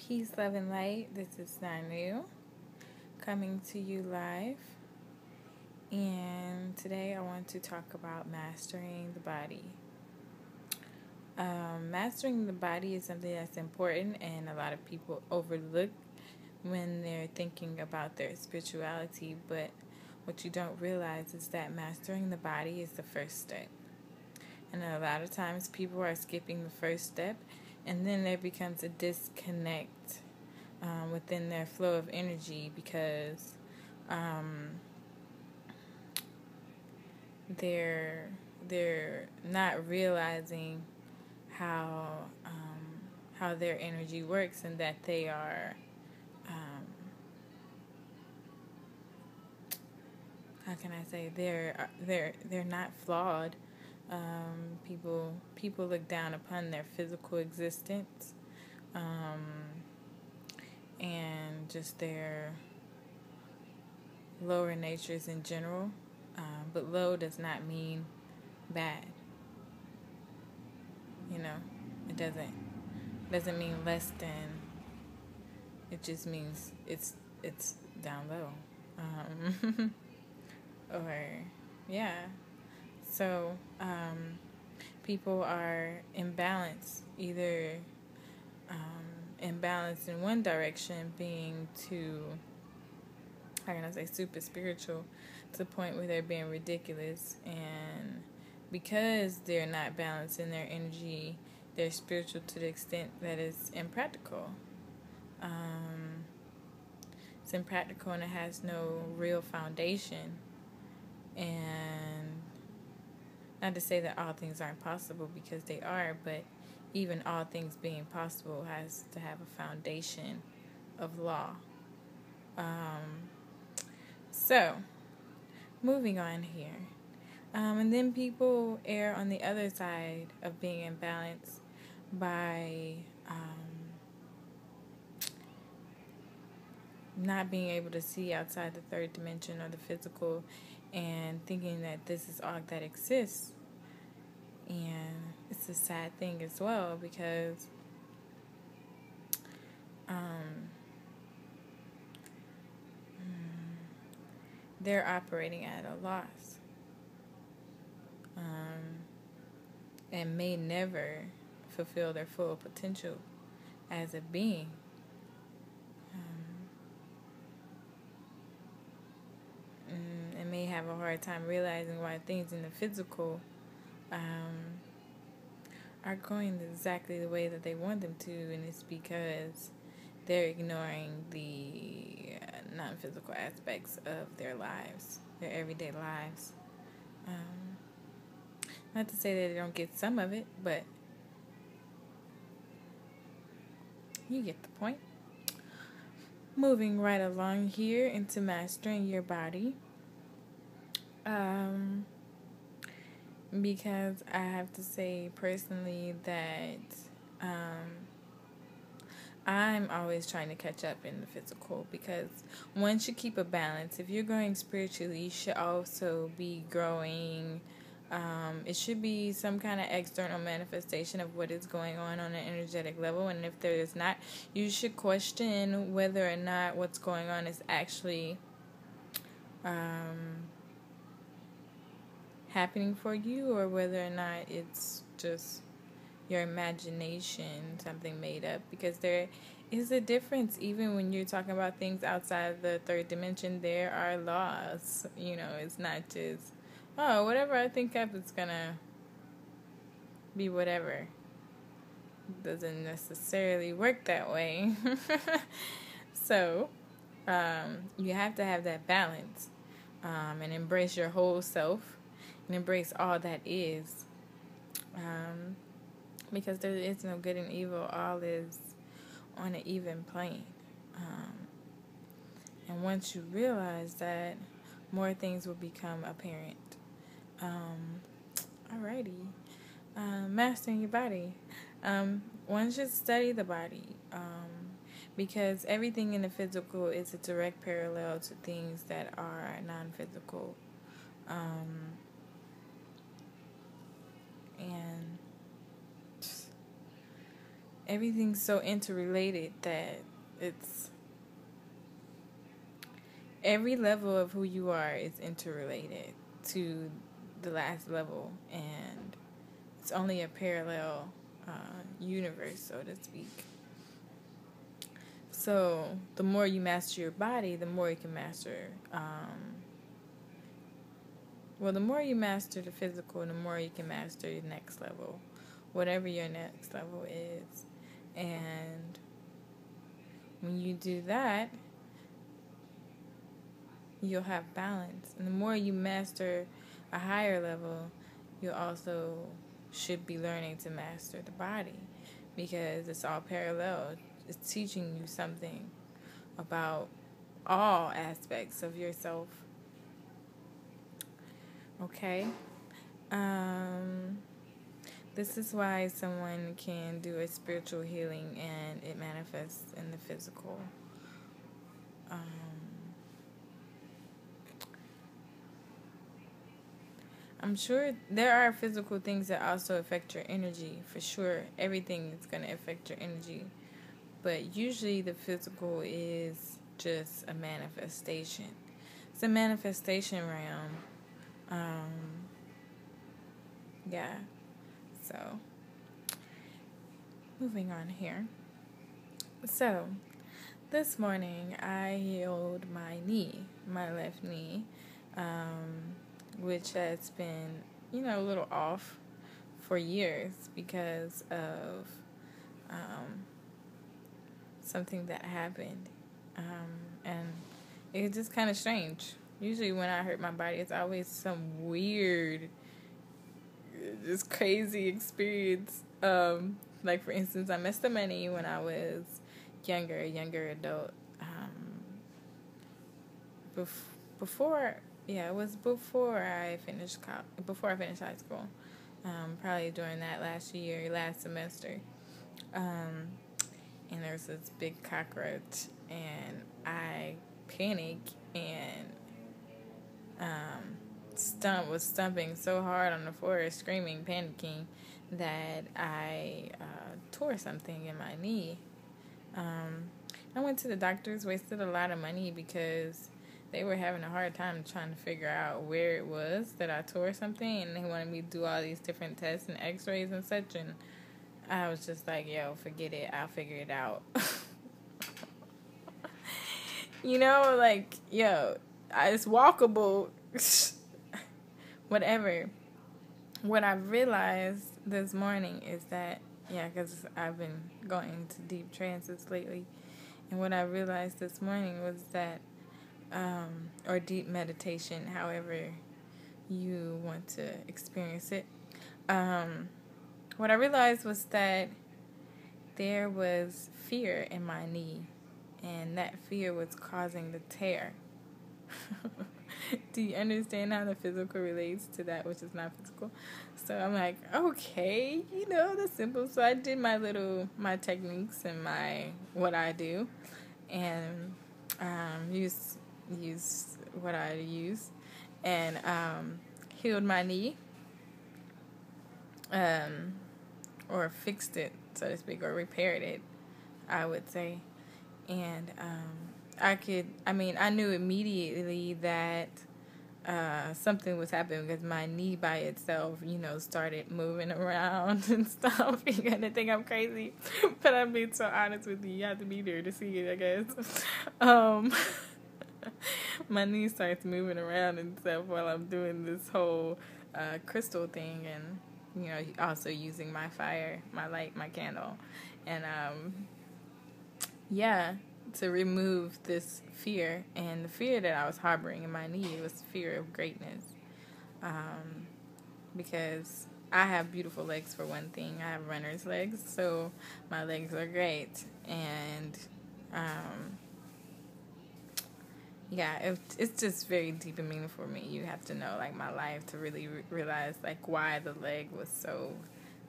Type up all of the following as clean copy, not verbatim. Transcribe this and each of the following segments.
Peace, love, and light. This is Nanu coming to you live. And today I want to talk about mastering the body. Mastering the body is something that's important, and a lot of people overlook when they're thinking about their spirituality. But what you don't realize is that mastering the body is the first step. And a lot of times people are skipping the first step, and then there becomes a disconnect within their flow of energy because they're not realizing how their energy works, and that they are how can I say they're not flawed. People look down upon their physical existence, and just their lower natures in general. But low does not mean bad. It doesn't mean less than. It just means it's down low. Or yeah. So people are imbalanced, either imbalanced in one direction, being too, how can I say, super spiritual, to the point where they're being ridiculous, and because they're not balanced in their energy, they're spiritual to the extent that it's impractical. It's impractical, and it has no real foundation. And not to say that all things aren't possible, because they are, but even all things being possible has to have a foundation of law. So, moving on here. And then people err on the other side of being imbalanced by not being able to see outside the third dimension or the physical, and thinking that this is all that exists. And it's a sad thing as well, because they're operating at a loss, and may never fulfill their full potential as a being. And may have a hard time realizing why things in the physical are going exactly the way that they want them to, and it's because they're ignoring the non-physical aspects of their lives, their everyday lives. Not to say that they don't get some of it, but you get the point. Moving right along here into mastering your body. Because I have to say personally that I'm always trying to catch up in the physical, because one should keep a balance. If you're growing spiritually, you should also be growing. It should be some kind of external manifestation of what is going on an energetic level, and if there is not, you should question whether or not what's going on is actually happening for you, or whether or not it's just your imagination, something made up. Because there is a difference. Even when you're talking about things outside the third dimension, there are laws. It's not just, oh, whatever I think of, it's gonna be whatever. Doesn't necessarily work that way. So you have to have that balance, and embrace your whole self, and embrace all that is, because there is no good and evil. All is on an even plane, and once you realize that, more things will become apparent. Alrighty. Mastering your body. One should study the body, because everything in the physical is a direct parallel to things that are non-physical. And everything's so interrelated that it's every level of who you are is interrelated to the last level, and it's only a parallel universe, so to speak. So the more you master your body, the more you can master. The more you master the physical, the more you can master your next level, whatever your next level is. And when you do that, you'll have balance. And the more you master a higher level, you also should be learning to master the body, because it's all parallel. It's teaching you something about all aspects of yourself. Okay? This is why someone can do a spiritual healing and it manifests in the physical. I'm sure there are physical things that also affect your energy. For sure, everything is going to affect your energy. But usually the physical is just a manifestation. It's a manifestation realm. Yeah. So, moving on here. So, this morning I healed my knee, my left knee, which has been, a little off for years because of something that happened. And it's just kind of strange. Usually when I hurt my body, it's always some weird, just crazy experience. Like, for instance, I missed the money when I was younger adult. It was before I finished high school. Probably during that last semester. And there was this big cockroach, and I panicked and was stumping so hard on the floor, screaming, panicking, that I tore something in my knee. I went to the doctors, wasted a lot of money because they were having a hard time trying to figure out where it was that I tore something, and they wanted me to do all these different tests and x-rays and such, and I was just like, yo, forget it, I'll figure it out. It's walkable. Whatever. What I realized this morning is that, because I've been going into deep trances lately, and what I realized this morning was that, or deep meditation, however you want to experience it, what I realized was that there was fear in my knee, and that fear was causing the tear. Do you understand how the physical relates to that which is not physical? So I'm like, okay, that's simple. So I did my techniques and what I do, and use what I use, and healed my knee, or fixed it, so to speak, or repaired it, I would say. And I knew immediately that something was happening, because my knee by itself, started moving around and stuff. You're going to think I'm crazy, but I'm being so honest with you. You have to be there to see it, I guess. My knee starts moving around and stuff while I'm doing this whole crystal thing, and also using my fire, my light, my candle, and to remove this fear. And the fear that I was harboring in my knee was fear of greatness, because I have beautiful legs, for one thing. I have runner's legs, so my legs are great, and it's just very deep and meaningful for me. You have to know, my life to really realize, why the leg was so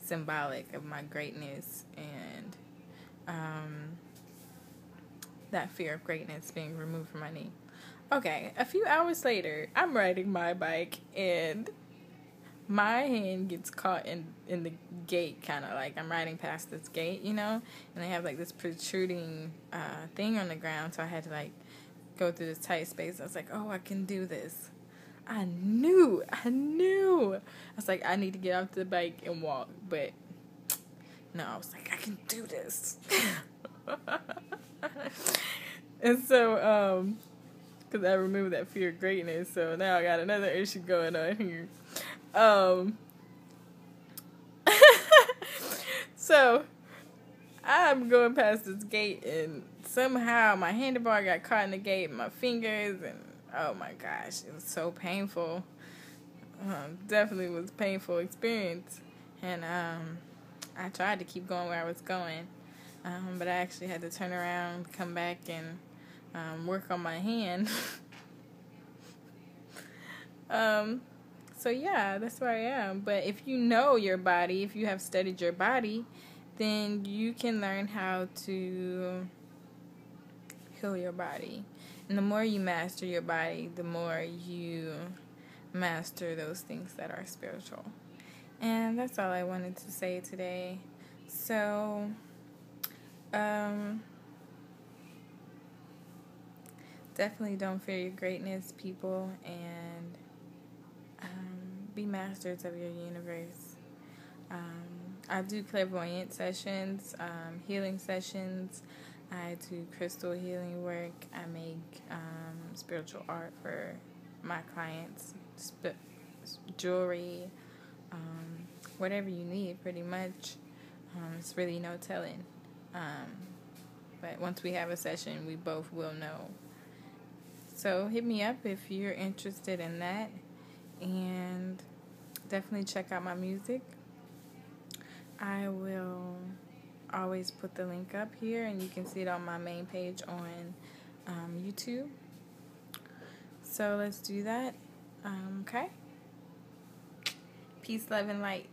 symbolic of my greatness, and that fear of greatness being removed from my knee. Okay, a few hours later, I'm riding my bike, and my hand gets caught in the gate, kind of like I'm riding past this gate, you know, and they have like this protruding thing on the ground, so I had to like go through this tight space. I was like, oh, I can do this. I knew. I was like, I need to get off the bike and walk, but no, I was like, I can do this. And so, because I removed that fear of greatness, so now I got another issue going on here. So, I'm going past this gate, and somehow my handlebar got caught in the gate, my fingers, and oh my gosh, it was so painful. Definitely was a painful experience. And I tried to keep going where I was going, but I actually had to turn around, come back, and work on my hand. So yeah, that's where I am. But if you know your body, if you have studied your body, then you can learn how to heal your body. And the more you master your body, the more you master those things that are spiritual. And that's all I wanted to say today. So, definitely don't fear your greatness, people, and be masters of your universe. I do clairvoyant sessions, healing sessions. I do crystal healing work. I make spiritual art for my clients, jewelry, whatever you need, pretty much. It's really no telling. But once we have a session, we both will know. So hit me up if you're interested in that. And definitely check out my music. I will always put the link up here, and you can see it on my main page on YouTube. So let's do that. Okay. Peace, love, and light.